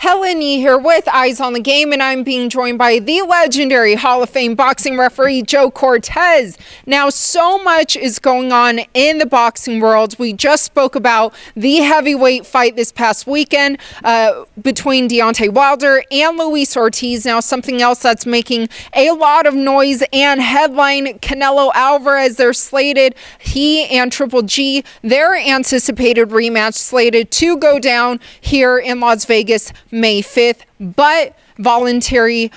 Helen Yee here with Eyes on the Game, and I'm being joined by the legendary Hall of Fame boxing referee, Joe Cortez. Now, so much is going on in the boxing world. We just spoke about the heavyweight fight this past weekend between Deontay Wilder and Luis Ortiz. Now, something else that's making a lot of noise and headline, Canelo Alvarez, they're slated, he and Triple G, their anticipated rematch slated to go down here in Las Vegas May 5th, but voluntary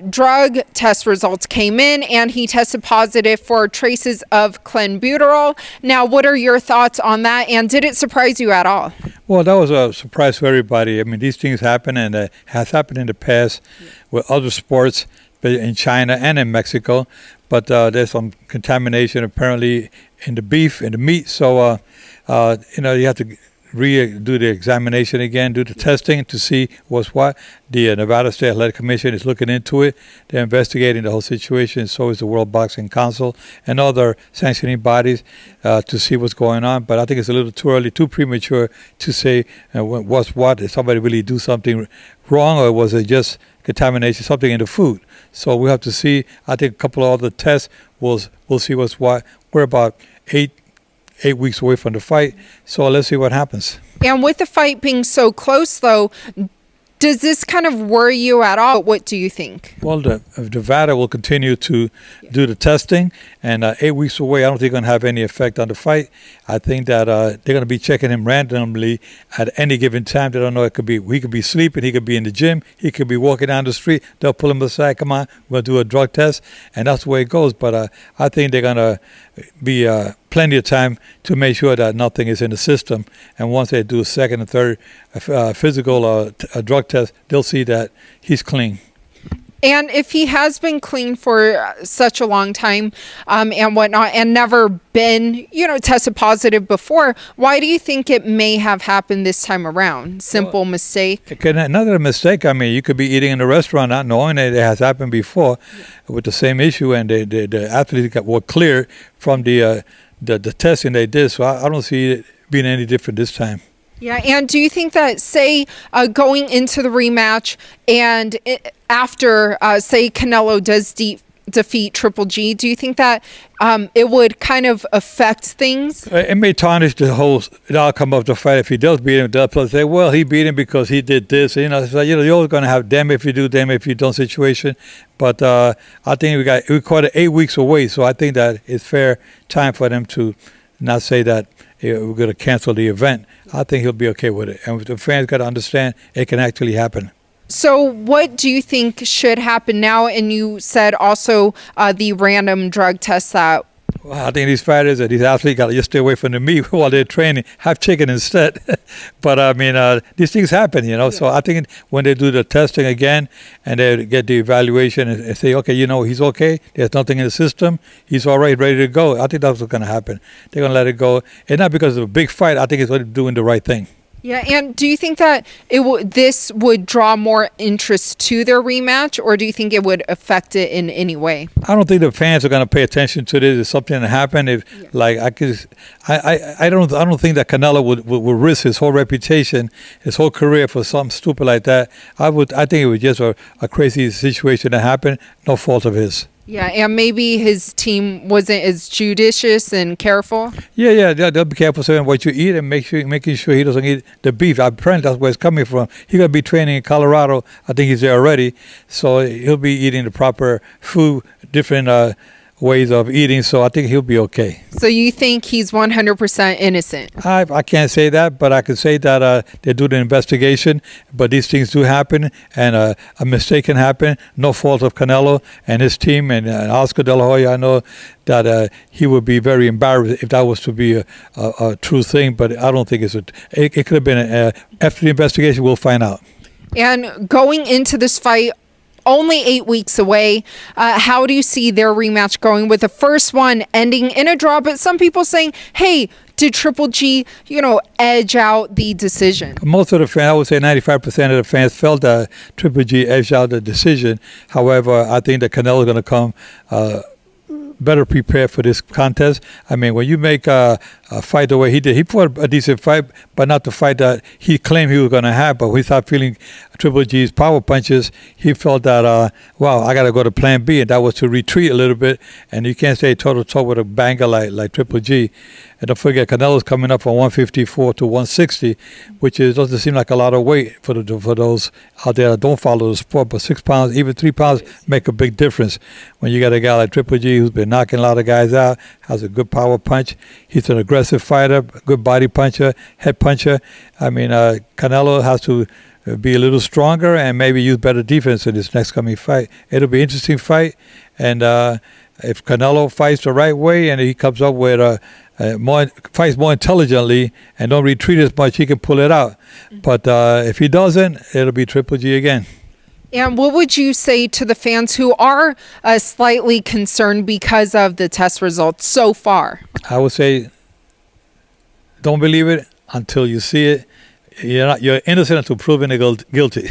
drug test results came in and he tested positive for traces of clenbuterol. Now, what are your thoughts on that, and did it surprise you at all? Well, that was a surprise for everybody. I mean, these things happen, and it has happened in the past with other sports in China and in Mexico, but there's some contamination apparently in the beef, in the meat, so you have to do the examination again, do the testing to see what's what. The Nevada State Athletic Commission is looking into it. They're investigating the whole situation. So is the World Boxing Council and other sanctioning bodies to see what's going on. But I think it's a little too early, too premature to say what's what. Did somebody really do something wrong, or was it just contamination, something in the food? So we have to see. I think a couple of other tests, we'll see what's what. We're about eight weeks away from the fight, so let's see what happens. And with the fight being so close, though, does this kind of worry you at all? What do you think? Well, Nevada will continue to do the testing, and 8 weeks away, I don't think it's going to have any effect on the fight. I think that they're going to be checking him randomly at any given time. They don't know. He could be sleeping, he could be in the gym, he could be walking down the street. They'll pull him aside, come on, we'll do a drug test, and that's the way it goes. But I think they're going to be plenty of time to make sure that nothing is in the system. And once they do a second and third physical drug test, they'll see that he's clean. And if he has been clean for such a long time and whatnot, and never been, tested positive before, why do you think it may have happened this time around? Simple mistake? Another mistake. I mean, you could be eating in a restaurant not knowing that it has happened before with the same issue, and the athletes were cleared from the testing they did. So I don't see it being any different this time. Yeah, and do you think that, say, going into the rematch and after, say, Canelo does defeat Triple G, do you think that it would kind of affect things? It may tarnish the outcome of the fight if he does beat him. They'll say, well, he beat him because he did this. So, you're always going to have damn if you do, damn if you don't situation. But I think we caught it 8 weeks away, so I think that it's fair time for them to not say that we're going to cancel the event. I think he'll be okay with it. And the fans got to understand it can actually happen. So what do you think should happen now? And you said also the random drug tests that... Well, I think these fighters and these athletes got to just stay away from the meat while they're training. Have chicken instead. But, I mean, these things happen, Yeah. So I think when they do the testing again and they get the evaluation and say, okay, he's okay. There's nothing in the system. He's all right, ready to go. I think that's what's going to happen. They're going to let it go. And not because of a big fight. I think it's doing the right thing. Yeah, and do you think that this would draw more interest to their rematch, or do you think it would affect it in any way? I don't think the fans are going to pay attention to this. It's something that happened. I don't think that Canelo would risk his whole reputation, his whole career for something stupid like that. I think it was just a crazy situation that happened. No fault of his. Yeah, and maybe his team wasn't as judicious and careful. Yeah, they'll be careful saying what you eat and making sure he doesn't eat the beef. Apparently, that's where it's coming from. He's going to be training in Colorado. I think he's there already. So he'll be eating the proper food, different ways of eating, so I think he'll be okay. So you think he's 100% innocent? I can't say that, but I can say that they do the investigation, but these things do happen, and a mistake can happen. No fault of Canelo and his team, and Oscar De La Hoya. I know that he would be very embarrassed if that was to be a true thing, but I don't think it could have been. After the investigation, we'll find out. And going into this fight, only 8 weeks away. How do you see their rematch going, with the first one ending in a draw, but some people saying, hey, did Triple G, edge out the decision? Most of the fans, I would say 95% of the fans felt that Triple G edged out the decision. However, I think that Canelo is going to come better prepared for this contest. I mean, when you make a fight the way he did, he fought a decent fight, but not the fight that he claimed he was going to have. But when he started feeling Triple G's power punches, he felt that, wow, I got to go to plan B, and that was to retreat a little bit. And you can't stay toe-to-toe with a banger like Triple G. And don't forget, Canelo's coming up from 154 to 160, which doesn't seem like a lot of weight for those out there that don't follow the sport. But 6 pounds, even 3 pounds, make a big difference when you got a guy like Triple G who's been knocking a lot of guys out, has a good power punch. He's an aggressive fighter, good body puncher, head puncher. I mean, Canelo has to be a little stronger and maybe use better defense in this next coming fight. It'll be an interesting fight, and if Canelo fights the right way and he comes up with fights more intelligently and don't retreat as much, he can pull it out. But if he doesn't, it'll be Triple G again. And what would you say to the fans who are slightly concerned because of the test results so far? I would say, don't believe it until you see it. You're innocent until proven guilty.